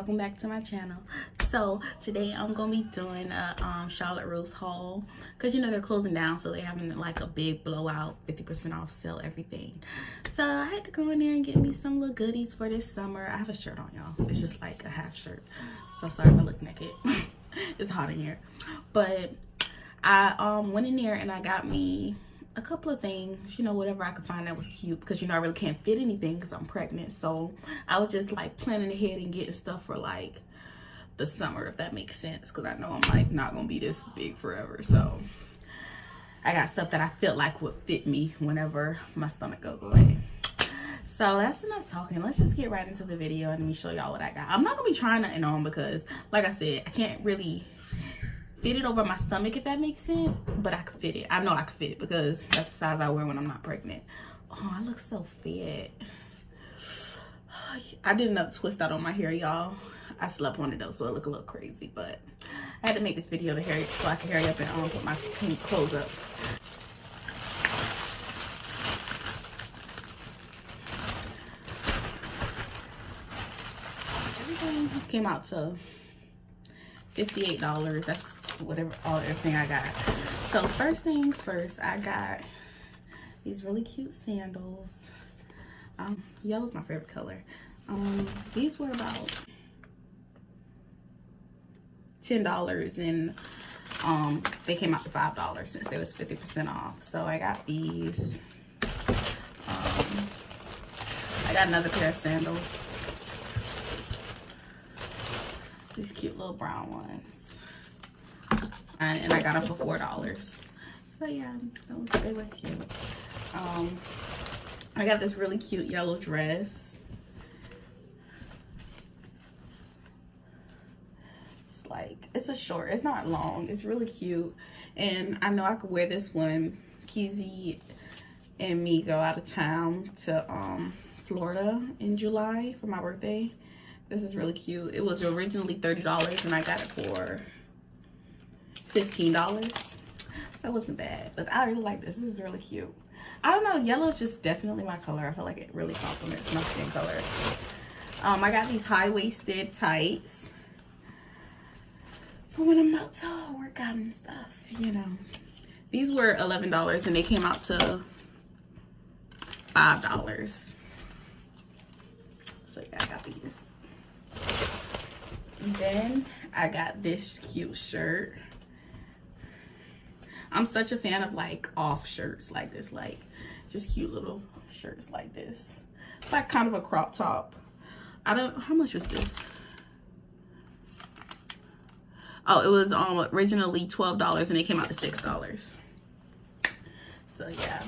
welcome back to my channel. So today I'm gonna be doing a Charlotte Russe haul, because you know they're closing down, so they're having like a big blowout 50% off sale everything. So I had to go in there and get me some little goodies for this summer. I have a shirt on, y'all. It's just like a half shirt, so sorry if I look naked. It's hot in here. But I went in there and I got me a couple of things, you know, whatever I could find that was cute, because you know I really can't fit anything because I'm pregnant. So I was just like planning ahead and getting stuff for like the summer, if that makes sense, because I know I'm like not gonna be this big forever. So I got stuff that I felt like would fit me whenever my stomach goes away. So that's enough talking. Let's just get right into the video and let me show y'all what I got. I'm not gonna be trying nothing on because, like I said, I can't really fit it over my stomach, if that makes sense, but I could fit it. I know I could fit it because that's the size I wear when I'm not pregnant. Oh, I look so fat. I did another twist out on my hair, y'all. I slept on it though, so it looked a little crazy, but I had to make this video to hurry so I can hurry up and put my pink clothes up. Everything came out to $58. That's everything I got. So first things first, I got these really cute sandals. Yellow's my favorite color. These were about $10 and they came out to $5 since they was 50% off. So I got these. I got another pair of sandals. These cute little brown ones. And I got them for $4. So yeah, they were cute. I got this really cute yellow dress. It's like, it's a short, it's not long, it's really cute. And I know I could wear this when Kizzy and me go out of town to Florida in July for my birthday. This is really cute. It was originally $30 and I got it for $15. That wasn't bad, but I really like this. This is really cute. I don't know, yellow is just definitely my color. I feel like it really complements my skin color. I got these high-waisted tights for when I'm out to work out and stuff, you know. These were $11 and they came out to $5. So yeah, I got these. And then I got this cute shirt. I'm such a fan of like off shirts like this, like just cute little shirts like this. It's like kind of a crop top. How much was this? Oh, it was originally $12 and it came out to $6. So yeah.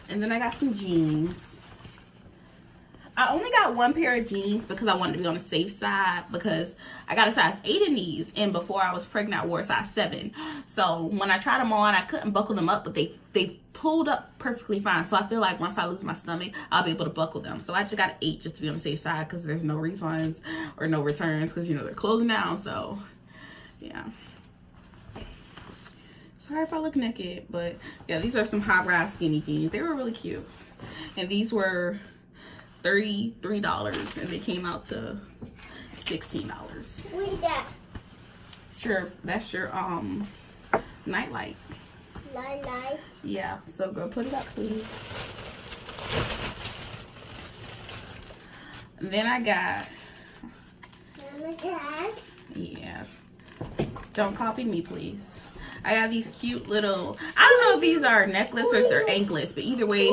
And then I got some jeans. I only got one pair of jeans because I wanted to be on the safe side, because I got a size 8 in these, and before I was pregnant I wore a size 7. So when I tried them on, I couldn't buckle them up, but they pulled up perfectly fine. So I feel like once I lose my stomach, I'll be able to buckle them. So I just got an 8 just to be on the safe side, because there's no refunds or no returns, because you know they're closing down. So yeah, sorry if I look naked, but yeah, these are some high-rise skinny jeans. They were really cute, and these were $33 and they came out to $16. What is that? Sure, that's your nightlight. Light. Yeah, so go put it up, please. And then I got, yeah, don't copy me, please. I got these cute little, I don't know if these are necklaces or anklets, but either way,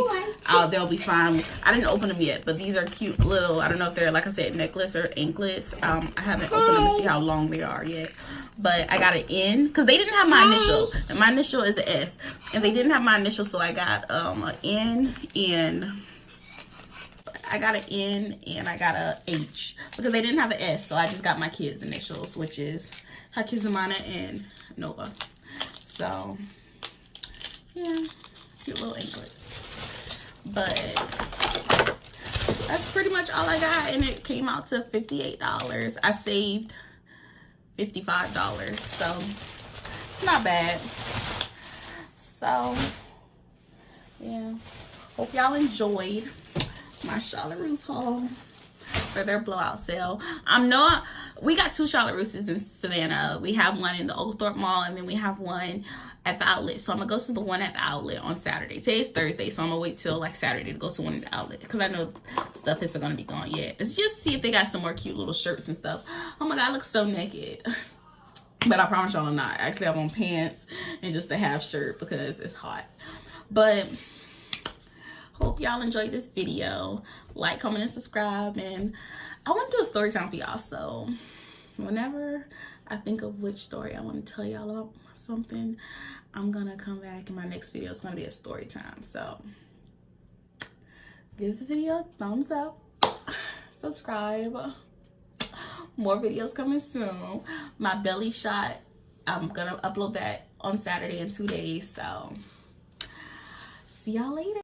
they'll be fine. I didn't open them yet, but these are cute little, I don't know if they're, like I said, necklace or anklets. I haven't opened them to see how long they are yet. But I got an N, because they didn't have my initial, and my initial is an S. And they didn't have my initial, so I got an N, and I got an N, and I got a H. Because they didn't have an S, so I just got my kids' initials, which is Hakizumana and Nova. So, yeah, cute little anklets. But that's pretty much all I got, and it came out to $58. I saved $55, so it's not bad. So, yeah, hope y'all enjoyed my Charlotte Russe haul. for their blowout sale. We got 2 Charlotte Russes in Savannah. We have one in the Oglethorpe Mall, and then we have one at the outlet. So I'm gonna go to the one at the outlet on Saturday. Today's Thursday, so I'm gonna wait till like Saturday to go to one at the outlet because I know stuff isn't gonna be gone yet. It's just see if they got some more cute little shirts and stuff. Oh my god, I look so naked. But I promise y'all I'm not. I actually have on pants and just a half shirt because it's hot. But hope y'all enjoyed this video. Like, comment, and subscribe. And I want to do a story time for y'all. So whenever I think of which story I want to tell y'all about something, I'm going to come back in my next video. It's going to be a story time. So give this video a thumbs up. Subscribe. More videos coming soon. My belly shot, I'm going to upload that on Saturday in 2 days. So see y'all later.